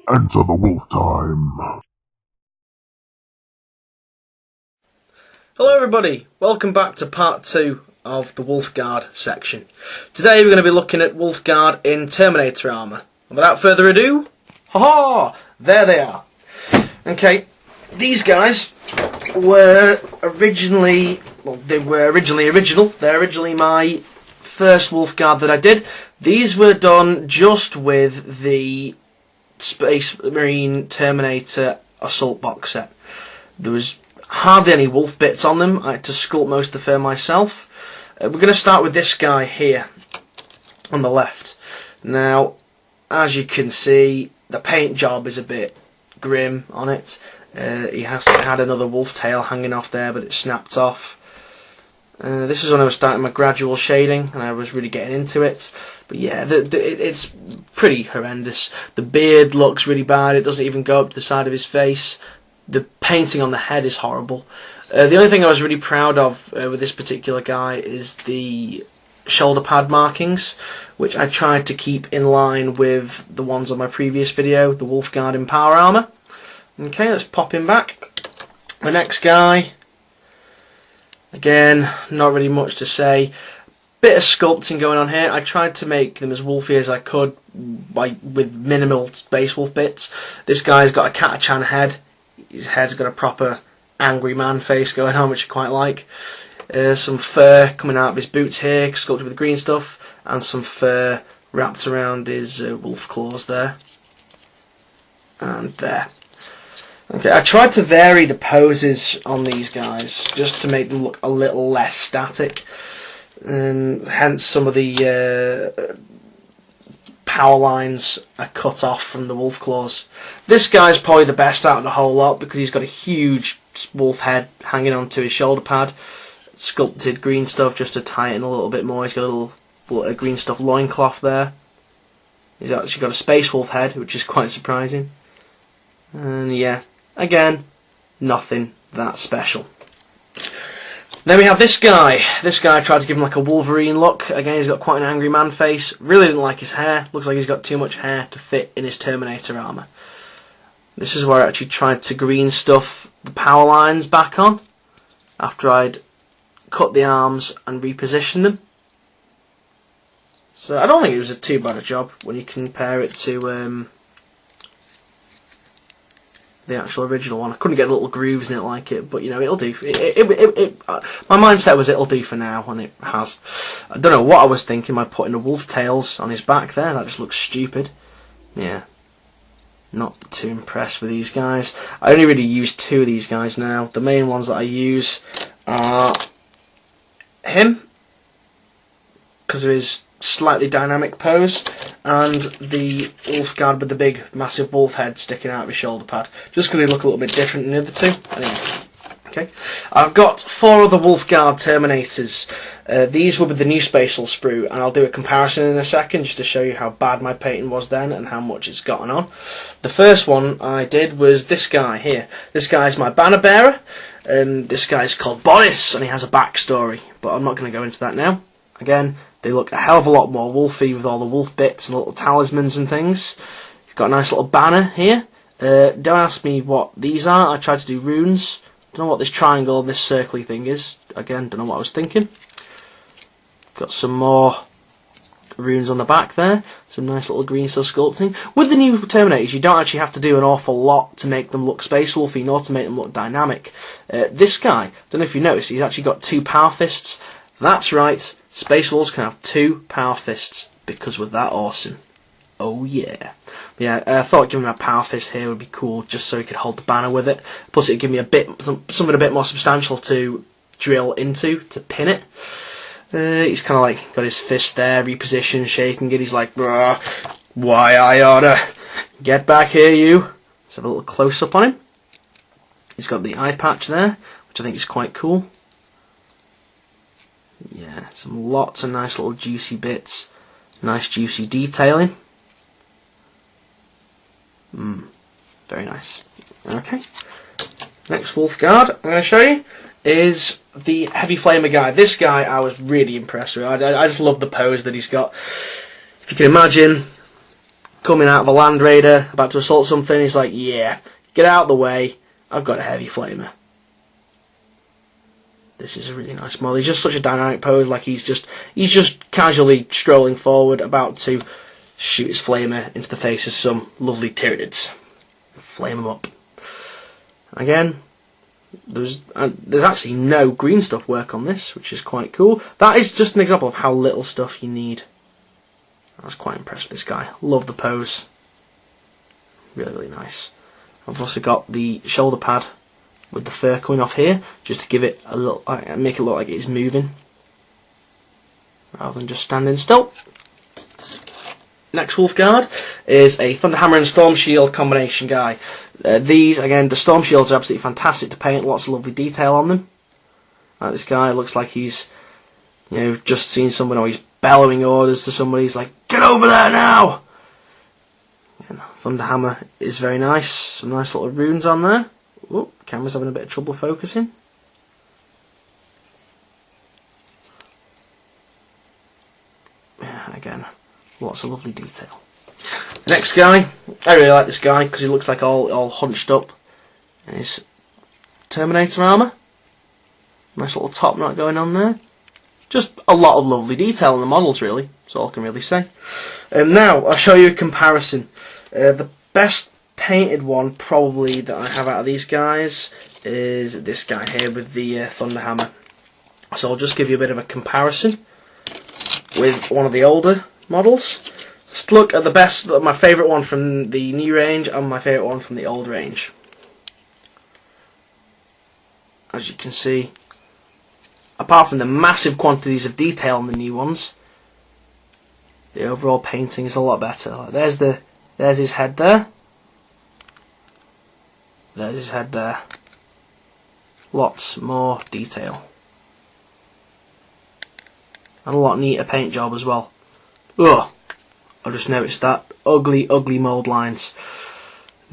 Enter the wolf time. Hello everybody, welcome back to part 2 of the Wolfguard section. Today we're going to be looking at Wolfguard in Terminator armour. And without further ado, ha-ha! There they are. Okay, these guys were originally, original. They're originally my first Wolfguard that I did. These were done just with the Space Marine Terminator Assault box set. There was hardly any wolf bits on them. I had to sculpt most of the fur myself. We're going to start with this guy here on the left. Now, as you can see, the paint job is a bit grim on it. He had another wolf tail hanging off there, but it snapped off. This is when I was starting my gradual shading, and I was really getting into it. But yeah, it's pretty horrendous. The beard looks really bad. It doesn't even go up to the side of his face. The painting on the head is horrible. The only thing I was really proud of with this particular guy is the shoulder pad markings, which I tried to keep in line with the ones on my previous video, the Wolfguard in power armour. Okay, let's pop him back. The next guy, again, not really much to say. Bit of sculpting going on here. I tried to make them as wolfy as I could with minimal space wolf bits. This guy's got a Catachan head. His head's got a proper angry man face going on, which I quite like. Some fur coming out of his boots here, sculpted with green stuff, and some fur wrapped around his wolf claws there. And there. Okay, I tried to vary the poses on these guys, just to make them look a little less static. Hence some of the power lines are cut off from the wolf claws. This guy's probably the best out of the whole lot because he's got a huge wolf head hanging onto his shoulder pad, sculpted green stuff just to tie it in a little bit more. He's got a little green stuff loincloth there. He's actually got a space wolf head, which is quite surprising. And yeah, again, nothing that special. Then we have this guy. This guy tried to give him like a Wolverine look. Again, he's got quite an angry man face. Really didn't like his hair. Looks like he's got too much hair to fit in his Terminator armour. This is where I actually tried to green stuff the power lines back on after I'd cut the arms and repositioned them. So I don't think it was too bad a job when you compare it to the actual original one. I couldn't get little grooves in it like it, but you know, it'll do. My mindset was it'll do for now, and it has. I don't know what I was thinking by putting the wolf tails on his back there. That just looks stupid. Yeah, not too impressed with these guys. I only really use 2 of these guys now. The main ones that I use are him, because of his slightly dynamic pose, and the Wolfguard with the big massive wolf head sticking out of his shoulder pad, just because they look a little bit different than the other 2. Anyway, okay, I've got 4 other Wolfguard Terminators. These were with the new spatial sprue, and I'll do a comparison in a second just to show you how bad my painting was then and how much it's gotten on. The first one I did was this guy here. This guy's my banner bearer. This guy's called Boris, and he has a backstory, but I'm not going to go into that now. Again, they look a hell of a lot more wolfy with all the wolf bits and little talismans and things. He's got a nice little banner here. Don't ask me what these are. I tried to do runes. Don't know what this triangle and this circly thing is. Again, don't know what I was thinking. Got some more runes on the back there. Some nice little green stuff sculpting. With the new Terminators, you don't actually have to do an awful lot to make them look space wolfy, nor to make them look dynamic. This guy, don't know if you noticed, he's actually got 2 power fists. That's right. Space Wolves can have 2 power fists because we're that awesome. Oh yeah. Yeah, I thought giving him a power fist here would be cool, just so he could hold the banner with it. Plus it'd give me something a bit more substantial to drill into, to pin it. He's kind of like got his fist there, repositioned, shaking it. He's like, why I oughta get back here, you. Let's have a little close up on him. He's got the eye patch there, which I think is quite cool. Yeah, some lots of nice little juicy bits. Nice juicy detailing. Very nice. Okay. Next Wolfguard I'm going to show you is the Heavy Flamer guy. This guy I was really impressed with. I just love the pose that he's got. If you can imagine coming out of a Land Raider, about to assault something. He's like, yeah, get out of the way. I've got a heavy flamer. This is a really nice model. He's just such a dynamic pose, like he's just casually strolling forward, about to shoot his flamer into the face of some lovely Tyranids. Flame them up. Again, there's actually no green stuff work on this, which is quite cool. That is just an example of how little stuff you need. I was quite impressed with this guy. Love the pose. Really, really nice. I've also got the shoulder pad with the fur coming off here, just to give it a little, make it look like it's moving, rather than just standing still. Next Wolf Guard is a Thunderhammer and Storm Shield combination guy. These, again, the Storm Shields are absolutely fantastic to paint, lots of lovely detail on them. Like this guy looks like he's, just seen someone, or he's bellowing orders to somebody. He's like, get over there now! And Thunderhammer is very nice, some nice little runes on there. Oh, camera's having a bit of trouble focusing. Yeah, again, lots of lovely detail. Next guy, I really like this guy because he looks like all hunched up in his Terminator armour. Nice little top knot going on there. Just a lot of lovely detail in the models, really. That's all I can really say. Now, I'll show you a comparison. The best painted one, probably, that I have out of these guys is this guy here with the Thunderhammer. So I'll just give you a bit of a comparison with one of the older models. Just look at the best, my favourite one from the new range and my favourite one from the old range. As you can see, apart from the massive quantities of detail on the new ones, the overall painting is a lot better. Like there's his head there. There's his head there. Lots more detail. And a lot neater paint job as well. Ugh. I just noticed that. Ugly, ugly mould lines.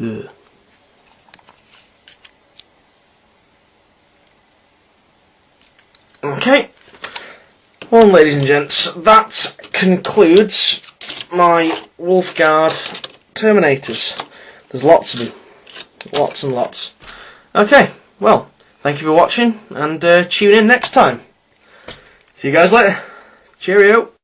Ugh. Okay. Well, ladies and gents, that concludes my Wolf Guard Terminators. There's lots of them. Lots and lots. Okay, well, thank you for watching, and tune in next time. See you guys later. Cheerio.